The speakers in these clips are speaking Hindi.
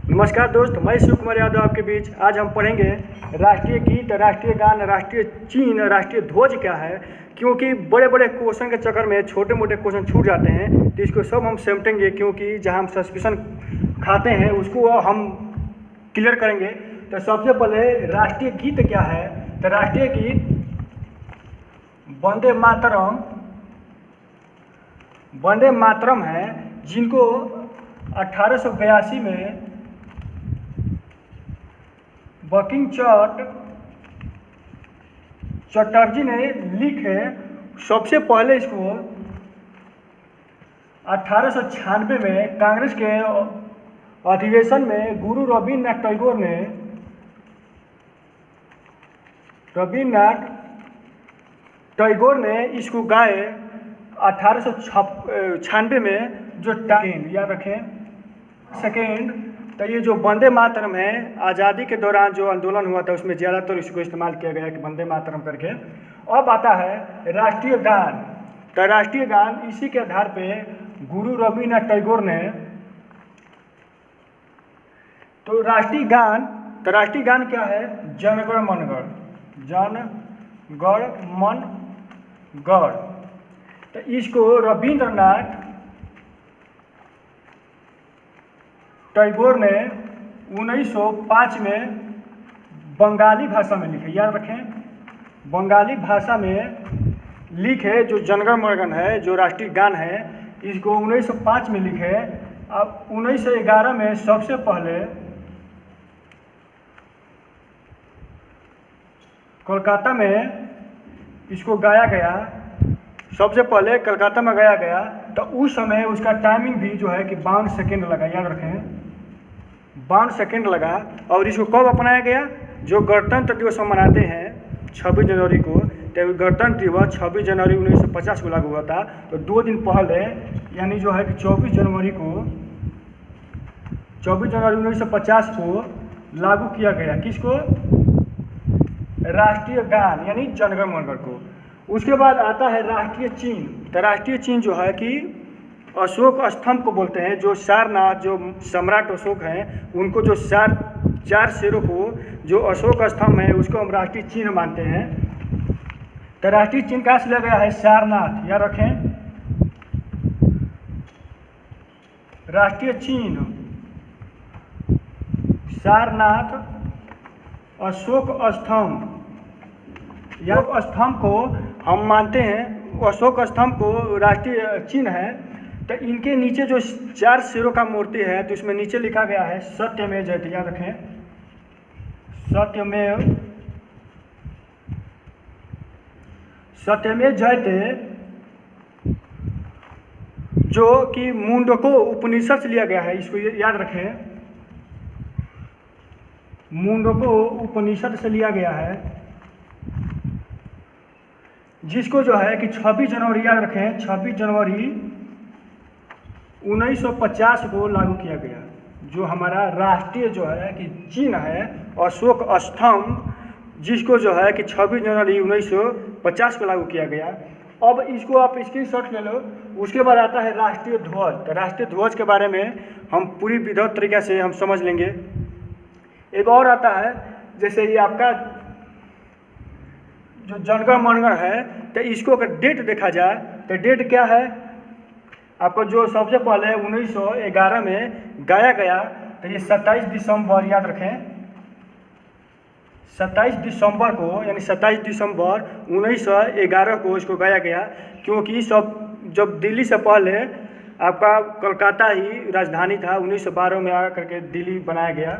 नमस्कार दोस्त, मैं शिव कुमार यादव आपके बीच। आज हम पढ़ेंगे राष्ट्रीय गीत, राष्ट्रीय गान, राष्ट्रीय चिन्ह, राष्ट्रीय ध्वज क्या है। क्योंकि बड़े बड़े क्वेश्चन के चक्कर में छोटे मोटे क्वेश्चन छूट जाते हैं, तो इसको सब हम समेटेंगे। क्योंकि जहां हम सस्पेंशन खाते हैं उसको हम क्लियर करेंगे। तो सबसे पहले राष्ट्रीय गीत क्या है। तो राष्ट्रीय गीत वंदे मातरम, वंदे मातरम है, जिनको 1882 में बंकिम चटर्जी ने लिखे। सबसे पहले इसको 1896 में कांग्रेस के अधिवेशन में गुरु रविन्द्रनाथ टैगोर ने इसको गाए। 1896 में जो याद रखें सेकेंड। तो ये जो वंदे मातरम है, आज़ादी के दौरान जो आंदोलन हुआ था उसमें ज़्यादातर इसको इस्तेमाल किया गया कि वंदे मातरम करके। अब आता है राष्ट्रीय गान। तो राष्ट्रीय गान इसी के आधार पे गुरु रविन्द्रनाथ टैगोर ने तो राष्ट्रीय गान क्या है। जन गण मन गण। तो इसको रविन्द्रनाथ टैगोर ने 1905 में बंगाली भाषा में लिखे। याद रखें, बंगाली भाषा में लिखे जो जनगण मनगण है, जो राष्ट्रीय गान है, इसको 1905 में लिखे। अब 1911 में सबसे पहले कोलकाता में इसको गाया गया। सबसे पहले कलकत्ता में गाया गया। तो उस समय उसका टाइमिंग भी जो है कि 52 सेकेंड लगा। याद रखें, 52 सेकेंड लगा। और इसको कब अपनाया गया? जो गणतंत्र दिवस हम मनाते हैं 26 जनवरी को, तो गणतंत्र दिवस 26 जनवरी 1950 को लागू हुआ था। तो 2 दिन पहले यानी जो है कि 24 जनवरी 1950 को लागू किया गया। किसको? राष्ट्रीय गान यानी जनगण मनगण को। उसके बाद आता है राष्ट्रीय चिन्ह। तो राष्ट्रीय चिन्ह जो है कि अशोक स्तंभ को बोलते हैं। जो सारनाथ, जो सम्राट अशोक हैं, उनको जो चार शेरों को जो अशोक स्तंभ है उसको हम राष्ट्रीय चिन्ह मानते हैं। तो राष्ट्रीय चिन्ह कहाँ से लिया गया है? सारनाथ। याद रखें, राष्ट्रीय चिन्ह सारनाथ अशोक स्तंभ। अशोक स्तंभ को हम मानते हैं, अशोक स्तंभ को राष्ट्रीय चिन्ह है। तो इनके नीचे जो 4 शेरों का मूर्ति है, तो इसमें नीचे लिखा गया है सत्यमेव जयते। याद रखें, सत्यमेव जयते, जो कि मुंडको उपनिषद से लिया गया है। इसको याद रखें, मुंडको उपनिषद से लिया गया है, जिसको जो है कि 26 जनवरी, याद रखें, 26 जनवरी 1950 को लागू किया गया। जो हमारा राष्ट्रीय जो है कि चिन्ह है अशोक स्तंभ, जिसको जो है कि 26 जनवरी 1950 को लागू किया गया। अब इसको आप स्क्रीनशॉट ले लो। उसके बाद आता है राष्ट्रीय ध्वज। तो राष्ट्रीय ध्वज के बारे में हम पूरी विधिवत तरीके से हम समझ लेंगे। एक और आता है, जैसे ये आपका जो जनगण मनगण है, तो इसको अगर डेट देखा जाए तो डेट क्या है आपको? जो सबसे पहले 1911 में गाया गया, तो ये 27 दिसंबर। याद रखें, 27 दिसंबर को, यानी 27 दिसंबर 1911 को इसको गाया गया। क्योंकि जब दिल्ली से पहले आपका कोलकाता ही राजधानी था, 1912 में आकर के दिल्ली बनाया गया।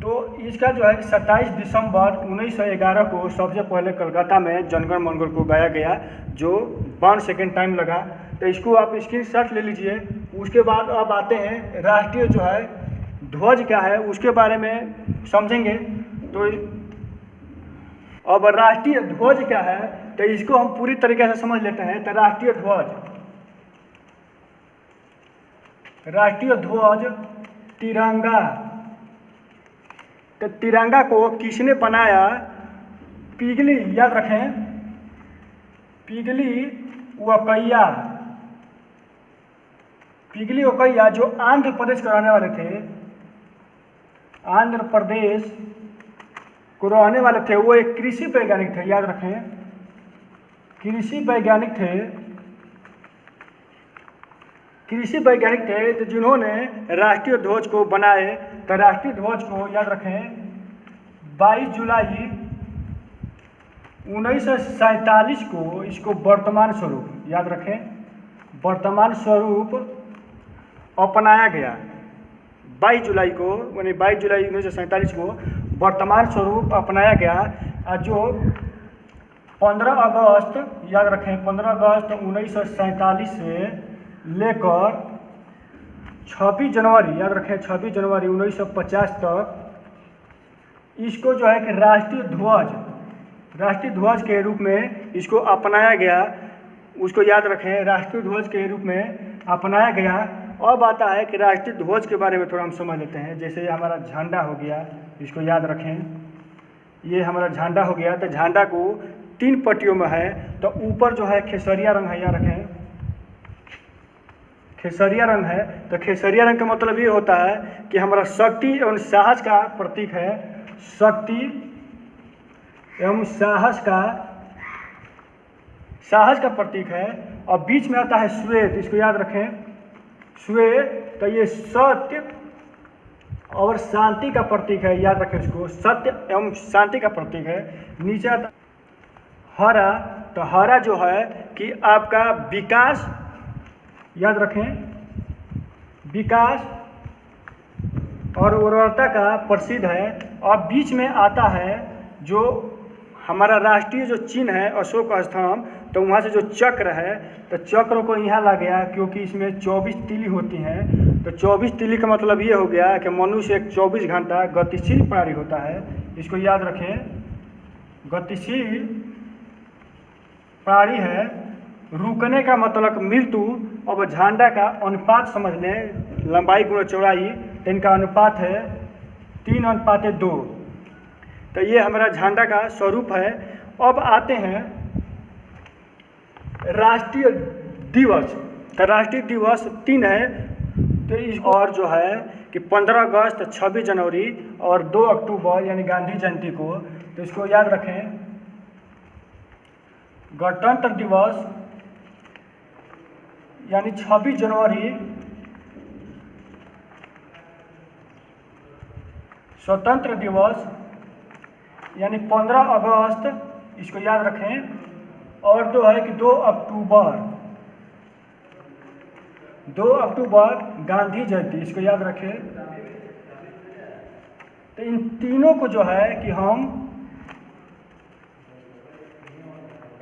तो इसका जो है 27 दिसंबर 1911 को सबसे पहले कलकत्ता में जनगण मनगण को गाया गया, जो 52 सेकेंड टाइम लगा। तो इसको आप स्क्रीनशॉट ले लीजिए। उसके बाद अब आते हैं राष्ट्रीय जो है ध्वज क्या है, उसके बारे में समझेंगे। तो अब राष्ट्रीय ध्वज क्या है, तो इसको हम पूरी तरीके से समझ लेते हैं। तो राष्ट्रीय ध्वज तिरंगा। तो तिरंगा को किसने बनाया? पिगली। याद रखें, पिगली वकैया। पिगली ओकैया जो आंध्र प्रदेश के रहने वाले थे, आंध्र प्रदेश को रहने वाले थे, वो एक कृषि वैज्ञानिक थे, याद रखें, कृषि वैज्ञानिक थे, कृषि वैज्ञानिक थे तो जिन्होंने राष्ट्रीय ध्वज को बनाए। तो राष्ट्रीय ध्वज को याद रखें 22 जुलाई 1947 को इसको वर्तमान स्वरूप, याद रखें, वर्तमान स्वरूप अपनाया गया। 22 जुलाई को, यानी 22 जुलाई 1947 को वर्तमान स्वरूप अपनाया गया। जो 15 अगस्त, याद रखें, 15 अगस्त 1947 से लेकर 26 जनवरी, याद रखें, 26 जनवरी 1950 तक इसको जो है कि राष्ट्रीय ध्वज के रूप में इसको अपनाया गया। उसको याद रखें, राष्ट्रीय ध्वज के रूप में अपनाया गया। अब आता है कि राष्ट्रीय ध्वज के बारे में थोड़ा हम समझ लेते हैं। जैसे हमारा झंडा हो गया, इसको याद रखें, ये हमारा झंडा हो गया। तो झंडा को 3 पट्टियों में है। तो ऊपर जो है खेसरिया रंग है, याद रखें, खेसरिया रंग है। तो खेसरिया रंग का मतलब ये होता है कि हमारा शक्ति एवं साहस का प्रतीक है, शक्ति एवं साहस का प्रतीक है। और बीच में आता है श्वेत, इसको याद रखें, श्वेत। तो ये सत्य और शांति का प्रतीक है, याद रखें इसको, सत्य एवं शांति का प्रतीक है। नीचे आता हरा। तो हरा जो है कि आपका विकास, याद रखें, विकास और उर्वरता का प्रसिद्ध है। और बीच में आता है जो हमारा राष्ट्रीय जो चिन्ह है अशोक स्तंभ। तो वहाँ से जो चक्र है, तो चक्र को यहाँ ला गया क्योंकि इसमें 24 तीली होती हैं। तो 24 तीली का मतलब ये हो गया कि मनुष्य एक 24 घंटा गतिशील प्राणी होता है। इसको याद रखें, गतिशील प्राणी है। रुकने का मतलब मृत्यु। अब झंडा का अनुपात समझ लें, लंबाई गुणा चौड़ाई, तो इनका अनुपात है 3:2। तो ये हमारा झंडा का स्वरूप है। अब आते हैं राष्ट्रीय दिवस। तो राष्ट्रीय दिवस 3 है। तो इस और जो है कि 15 अगस्त, 26 जनवरी और 2 अक्टूबर यानी गांधी जयंती को। तो इसको याद रखें, गणतंत्र दिवस यानी 26 जनवरी, स्वतंत्र दिवस यानी 15 अगस्त, इसको याद रखें। और जो है कि 2 अक्टूबर गांधी जयंती, इसको याद रखें। तो इन तीनों को जो है कि हम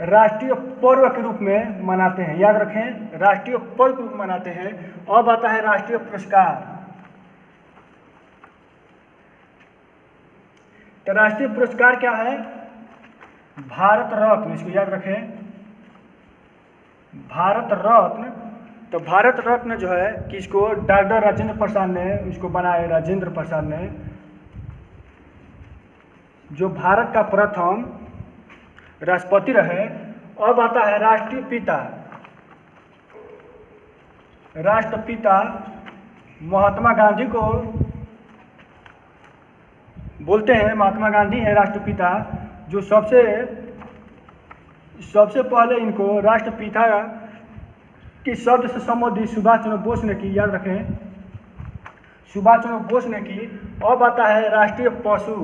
राष्ट्रीय पर्व के रूप में मनाते हैं, याद रखें, राष्ट्रीय पर्व के रूप में मनाते हैं। अब आता है राष्ट्रीय पुरस्कार। तो राष्ट्रीय पुरस्कार क्या है? भारत रत्न, इसको याद रखें, भारत रत्न। तो भारत रत्न जो है कि इसको डॉक्टर राजेंद्र प्रसाद ने इसको बनाए, राजेंद्र प्रसाद ने, जो भारत का प्रथम राष्ट्रपति रहे। अब आता है राष्ट्रीय पिता। राष्ट्रपिता महात्मा गांधी को बोलते हैं, महात्मा गांधी है राष्ट्रपिता। जो सबसे पहले इनको राष्ट्रपिता के शब्द से संबोधित सुभाष चंद्र बोस ने की, याद रखें, सुभाष चंद्र बोस ने की। अब आता है राष्ट्रीय पशु।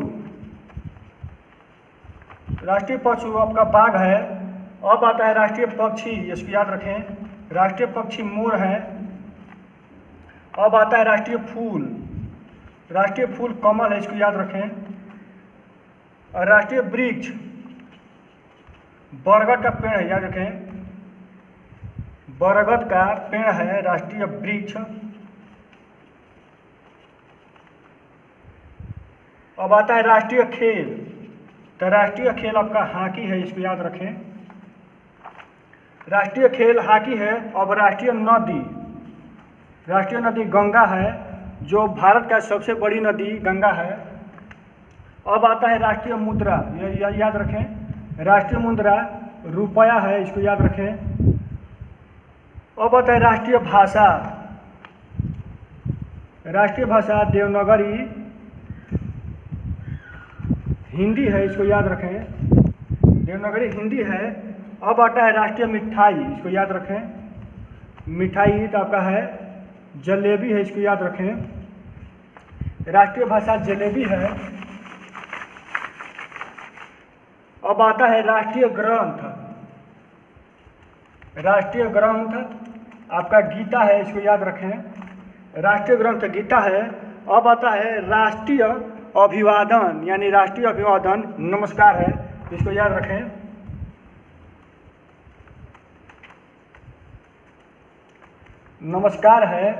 राष्ट्रीय पशु आपका बाघ है। अब आता है राष्ट्रीय पक्षी, इसको याद रखें, राष्ट्रीय पक्षी मोर है। अब आता है राष्ट्रीय फूल। राष्ट्रीय फूल कमल है, इसको याद रखें। और राष्ट्रीय वृक्ष बरगद का पेड़ है, याद रखें, बरगद का पेड़ है राष्ट्रीय वृक्ष। अब आता है राष्ट्रीय खेल। तो राष्ट्रीय खेल आपका हॉकी है, इसको याद रखें, राष्ट्रीय खेल हॉकी है। अब राष्ट्रीय नदी गंगा है, जो भारत का सबसे बड़ी नदी गंगा है। अब आता है राष्ट्रीय मुद्रा, याद रखें, राष्ट्रीय मुद्रा रुपया है, इसको याद रखें। अब आता है राष्ट्रीय भाषा। राष्ट्रीय भाषा देवनागरी हिंदी है, इसको याद रखें। देवनागरी हिंदी है। अब आता है राष्ट्रीय मिठाई, इसको याद रखें। मिठाई तो आपका है जलेबी है, इसको याद रखें। राष्ट्रीय भाषा जलेबी है। अब आता है राष्ट्रीय ग्रंथ। राष्ट्रीय ग्रंथ आपका गीता है, इसको याद रखें। राष्ट्रीय ग्रंथ गीता है। अब आता है राष्ट्रीय अभिवादन, यानी राष्ट्रीय अभिवादन नमस्कार है, इसको याद रखें। नमस्कार है।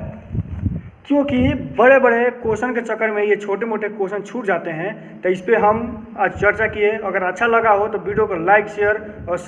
क्योंकि बड़े बड़े क्वेश्चन के चक्कर में ये छोटे मोटे क्वेश्चन छूट जाते हैं, तो इस पर हम आज चर्चा किए। अगर अच्छा लगा हो तो वीडियो को लाइक शेयर और